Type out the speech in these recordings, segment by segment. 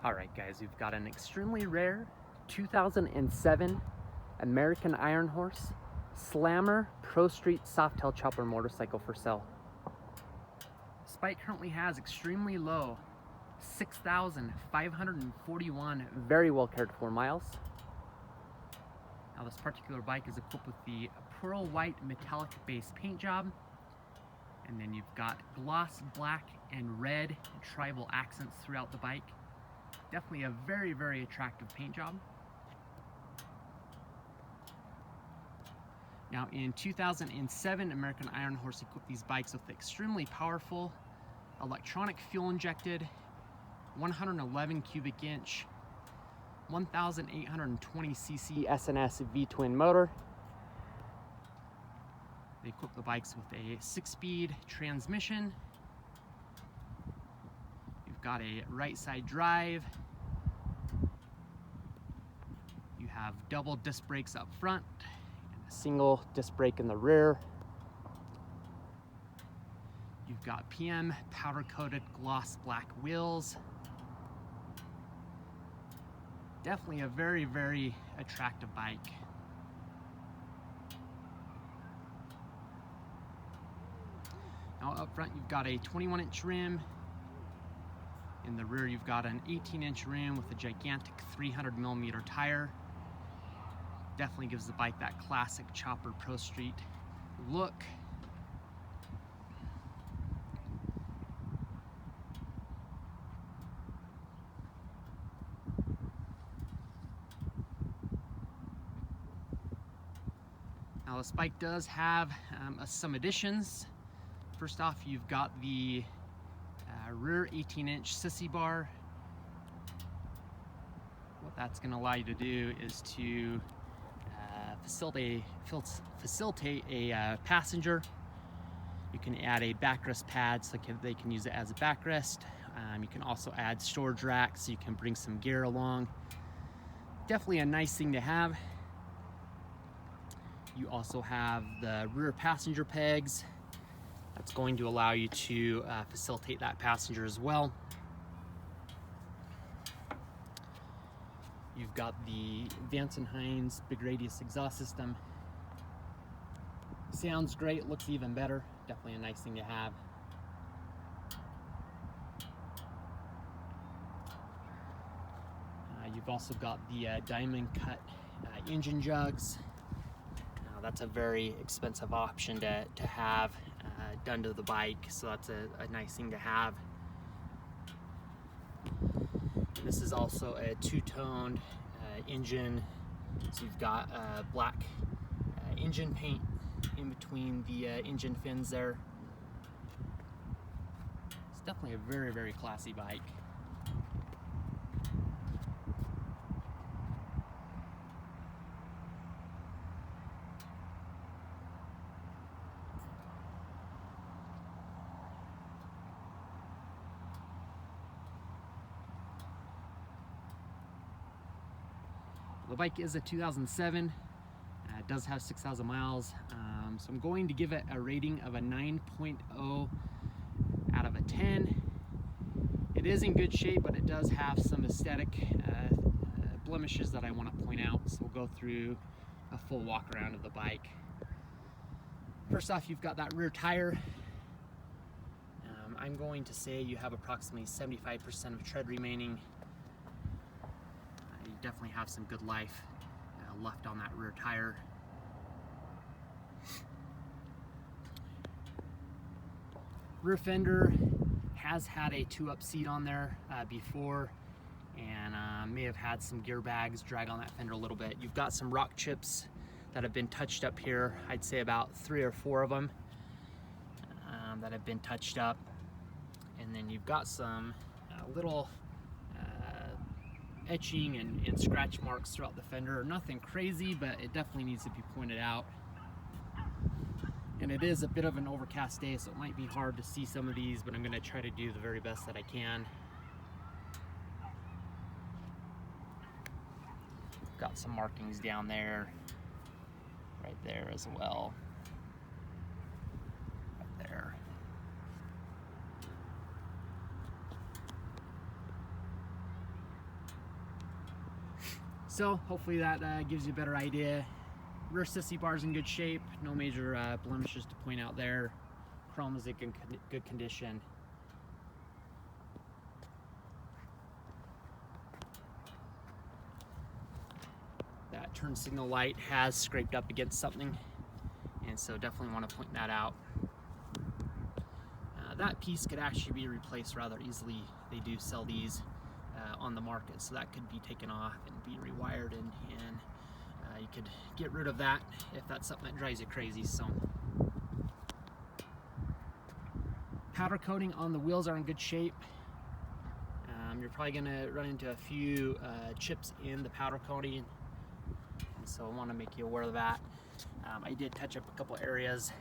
Alright guys, we've got an extremely rare 2007 American Ironhorse Slammer Pro Street Softail chopper motorcycle for sale. This bike currently has extremely low 6,541 very well cared for miles. Now this particular bike is equipped with the pearl white metallic base paint job, and then you've got gloss black and red tribal accents throughout the bike. Definitely a very, very attractive paint job. Now in 2007, American Ironhorse equipped these bikes with extremely powerful electronic fuel injected 111 cubic inch 1,820cc SNS V-twin motor. They equipped the bikes with a 6-speed transmission. You've got a right side drive. You have double disc brakes up front and a single disc brake in the rear. You've got PM powder coated gloss black wheels. Definitely a very, very attractive bike. Now up front you've got a 21-inch rim. In the rear you've got an 18-inch rim with a gigantic 300mm tire. Definitely gives the bike that classic chopper Pro Street look. Now this bike does have some additions. First off, you've got the rear 18-inch sissy bar. What that's going to allow you to do is to facilitate a passenger. You can add a backrest pad so they can use it as a backrest. You can also add storage racks so you can bring some gear along. Definitely a nice thing to have. You also have the rear passenger pegs. That's going to allow you to facilitate that passenger as well. You've got the Vance & Hines big radius exhaust system. Sounds great, looks even better. Definitely a nice thing to have. You've also got the diamond cut engine jugs. That's a very expensive option to have done to the bike, so that's a nice thing to have. This is also a two-toned engine, so you've got black engine paint in between the engine fins there. It's definitely a very, very classy bike. The bike is a 2007, it does have 6,000 miles, so I'm going to give it a rating of a 9.0 out of a 10. It is in good shape, but it does have some aesthetic blemishes that I want to point out, so we'll go through a full walk around of the bike. First off, you've got that rear tire. I'm going to say you have approximately 75% of tread remaining. You definitely have some good life left on that rear tire. Rear fender has had a 2-up seat on there before, and may have had some gear bags drag on that fender a little bit. You've got some rock chips that have been touched up here. I'd say about 3 or 4 of them that have been touched up. And then you've got some little etching and scratch marks throughout the fender. Nothing crazy, but it definitely needs to be pointed out. And it is a bit of an overcast day, so it might be hard to see some of these, but I'm going to try to do the very best that I can. Got some markings down there, right there as well. Right there. So hopefully that gives you a better idea. Rear sissy bar's in good shape, no major blemishes to point out there. Chrome is in good condition. That turn signal light has scraped up against something, and so definitely want to point that out. That piece could actually be replaced rather easily. They do sell these on the market, so that could be taken off and be rewired, and you could get rid of that if that's something that drives you crazy. So powder coating on the wheels are in good shape. You're probably going to run into a few chips in the powder coating, and so I want to make you aware of that. I did touch up a couple areas.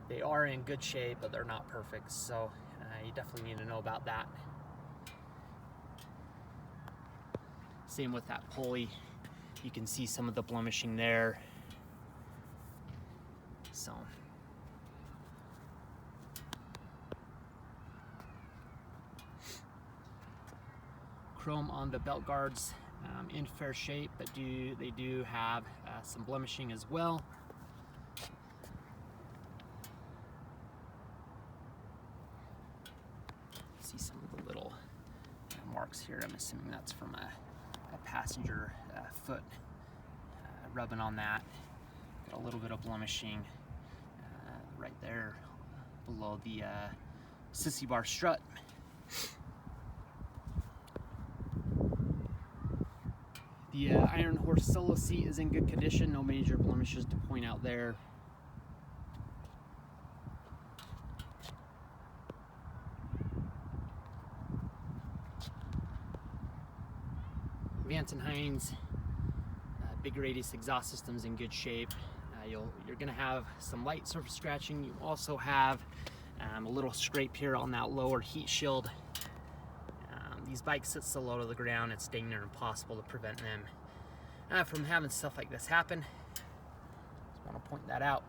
They are in good shape, but they're not perfect, so you definitely need to know about that. Same with that pulley. You can see some of the blemishing there. So chrome on the belt guards, in fair shape, but they do have some blemishing as well. See some of the little marks here. I'm assuming that's from a passenger foot rubbing on that. Got a little bit of blemishing right there below the sissy bar strut. The Ironhorse solo seat is in good condition, no major blemishes to point out there. Vance & Hines big radius exhaust system's in good shape. You're going to have some light surface scratching. You also have a little scrape here on that lower heat shield. These bikes sit so low to the ground, it's dang near impossible to prevent them from having stuff like this happen. Just want to point that out.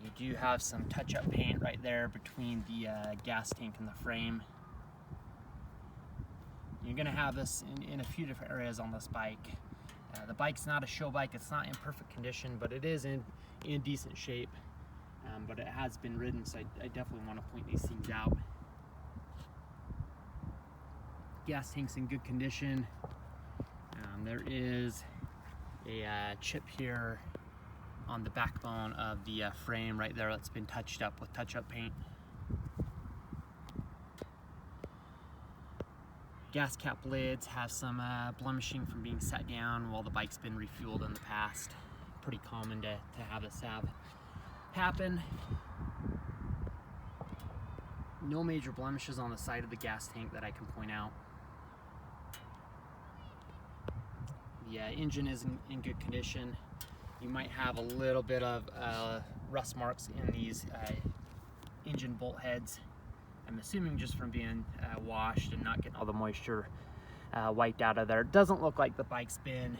You do have some touch-up paint right there between the gas tank and the frame. You're going to have this in a few different areas on this bike. The bike's not a show bike, it's not in perfect condition, but it is in decent shape. But it has been ridden, so I definitely want to point these things out. Gas tank's in good condition. There is a chip here on the backbone of the frame right there that's been touched up with touch-up paint. Gas cap lids have some blemishing from being set down while the bike's been refueled in the past. Pretty common to have this happen. No major blemishes on the side of the gas tank that I can point out. The engine is in good condition. You might have a little bit of rust marks in these engine bolt heads. I'm assuming just from being washed and not getting all the moisture wiped out of there. It doesn't look like the bike's been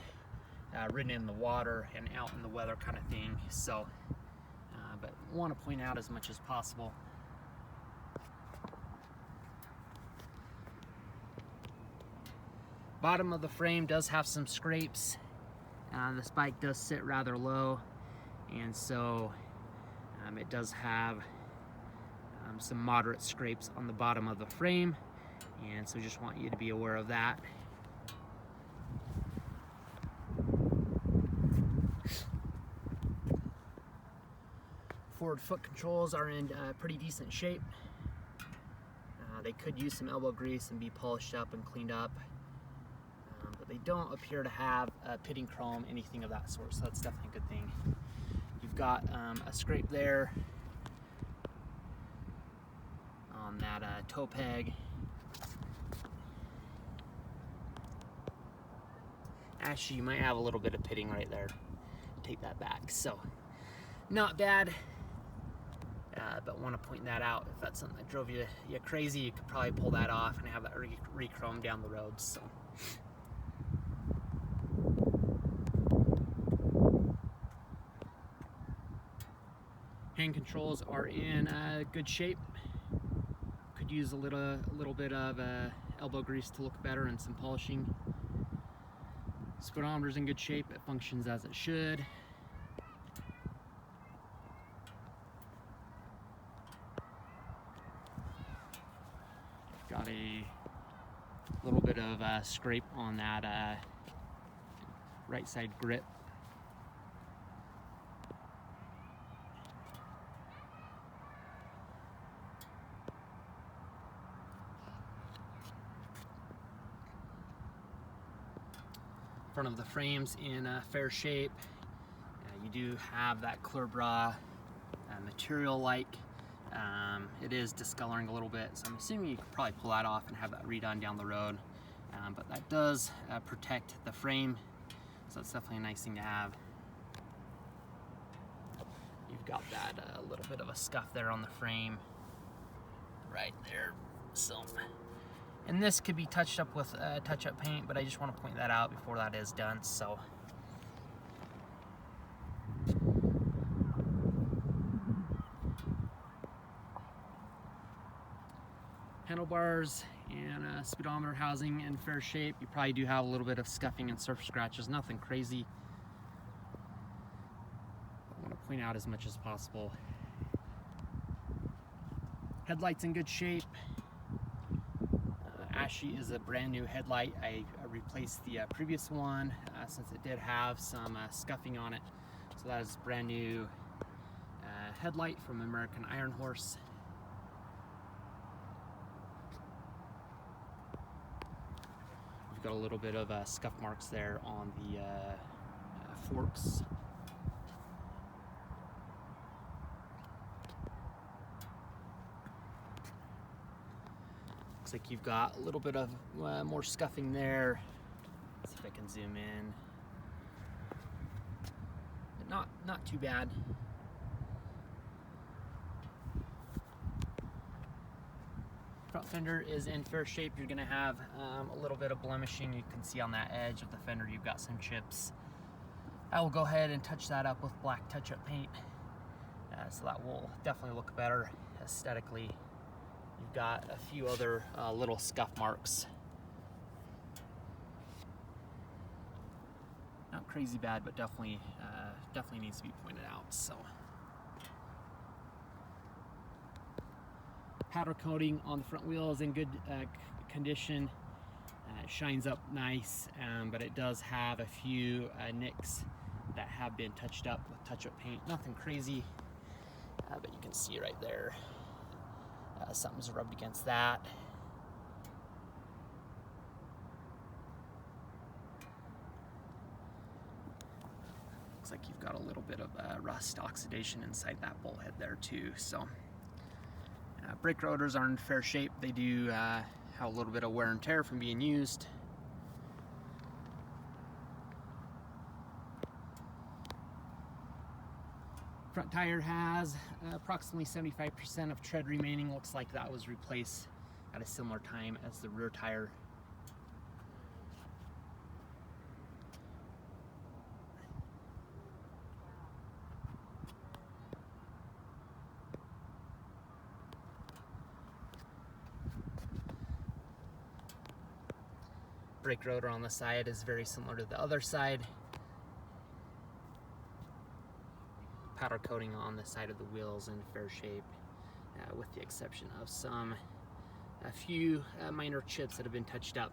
ridden in the water and out in the weather kind of thing. So, but want to point out as much as possible. Bottom of the frame does have some scrapes. This bike does sit rather low, and so it does have some moderate scrapes on the bottom of the frame, and so just want you to be aware of that. Forward foot controls are in pretty decent shape. They could use some elbow grease and be polished up and cleaned up, but they don't appear to have pitting chrome, anything of that sort, so that's definitely a good thing. You've got a scrape there on that toe peg. Actually, you might have a little bit of pitting right there. Take that back. So, not bad, but want to point that out. If that's something that drove you crazy, you could probably pull that off and have that re-chrome down the road. So. Hand controls are in good shape. Could use a little bit of elbow grease to look better and some polishing. Speedometer's in good shape. It functions as it should. Got a little bit of scrape on that right side grip. Front of the frame's in fair shape. You do have that clear bra material like. It is discoloring a little bit, so I'm assuming you could probably pull that off and have that redone down the road. But that does protect the frame, so it's definitely a nice thing to have. You've got that little bit of a scuff there on the frame right there. So, and this could be touched up with touch-up paint, but I just want to point that out before that is done. So, handlebars and speedometer housing in fair shape. You probably do have a little bit of scuffing and surface scratches, nothing crazy. I want to point out as much as possible. Headlights in good shape. Ashy is a brand new headlight. I replaced the previous one since it did have some scuffing on it. So that is brand new headlight from American Ironhorse. We've got a little bit of scuff marks there on the forks. Looks like you've got a little bit of more scuffing there. Let's see if I can zoom in. But not too bad. Front fender is in fair shape. You're gonna have a little bit of blemishing. You can see on that edge of the fender you've got some chips. I will go ahead and touch that up with black touch-up paint, so that will definitely look better aesthetically. You've got a few other little scuff marks. Not crazy bad, but definitely needs to be pointed out. So, powder coating on the front wheel is in good condition. It shines up nice, but it does have a few nicks that have been touched up with touch-up paint. Nothing crazy, but you can see right there. Something's rubbed against that. Looks like you've got a little bit of rust oxidation inside that bolt head there too. So, brake rotors are in fair shape. They do have a little bit of wear and tear from being used. Front tire has approximately 75% of tread remaining. Looks like that was replaced at a similar time as the rear tire. Brake rotor on the side is very similar to the other side. Powder coating on the side of the wheels in fair shape, with the exception of a few minor chips that have been touched up.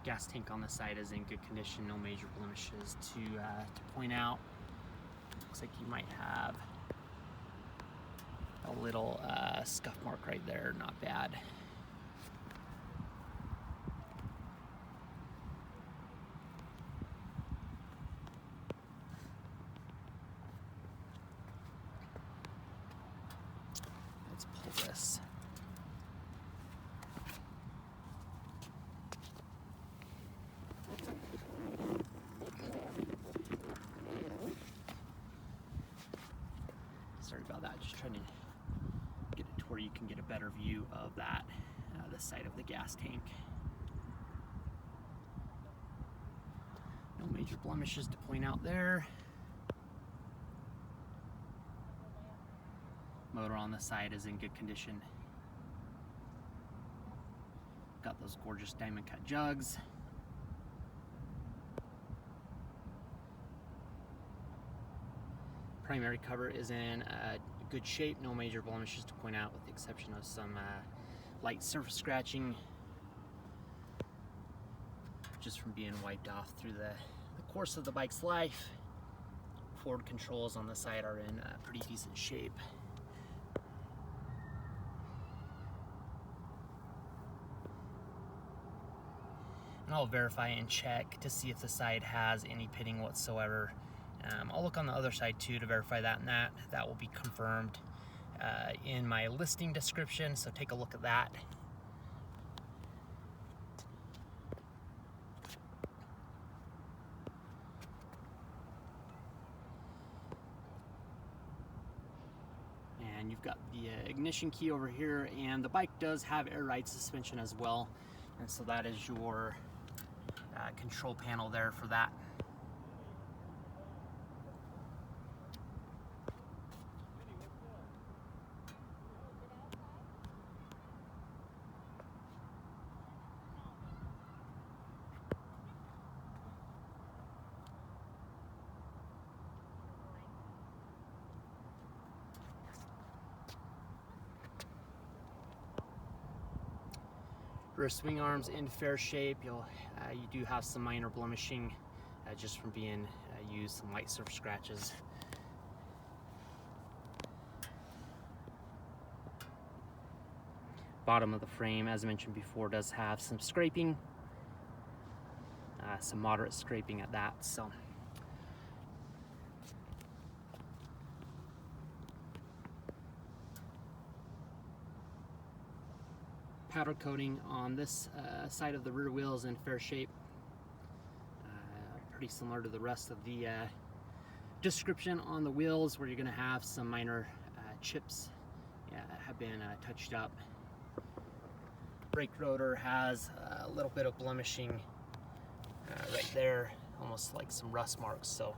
Gas tank on the side is in good condition, no major blemishes to point out. Looks like you might have a little scuff mark right there, not bad. Let's pull this. Sorry about that, just trying to get it to where you you can get a better view of that, the side of the gas tank. No major blemishes to point out there. Motor on the side is in good condition. Got those gorgeous diamond cut jugs. Primary cover is in good shape, no major blemishes to point out with the exception of some light surface scratching just from being wiped off through the course of the bike's life. Forward controls on the side are in pretty decent shape. And I'll verify and check to see if the side has any pitting whatsoever. I'll look on the other side too to verify that, and that will be confirmed in my listing description, so take a look at that. And you've got the ignition key over here, and the bike does have air ride suspension as well, and so that is your control panel there for that. Rear swing arms in fair shape. You do have some minor blemishing just from being used, some light surface scratches. Bottom of the frame, as I mentioned before, does have some scraping, some moderate scraping at that. So. Powder coating on this side of the rear wheel is in fair shape. Pretty similar to the rest of the description on the wheels, where you're going to have some minor chips have been touched up. Brake rotor has a little bit of blemishing right there, almost like some rust marks, so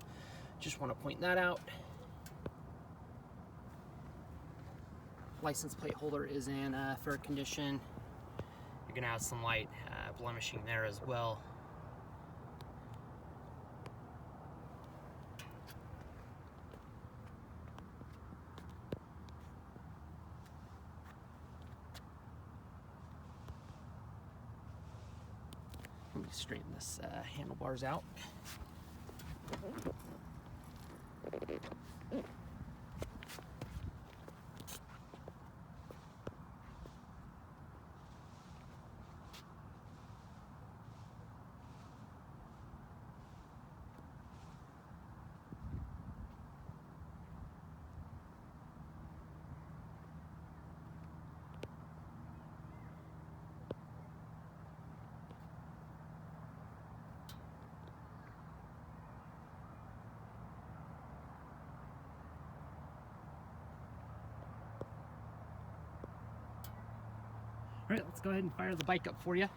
just want to point that out. License plate holder is in fair condition. You're going to have some light blemishing there as well. Let me straighten this handlebars out. All right, let's go ahead and fire the bike up for you.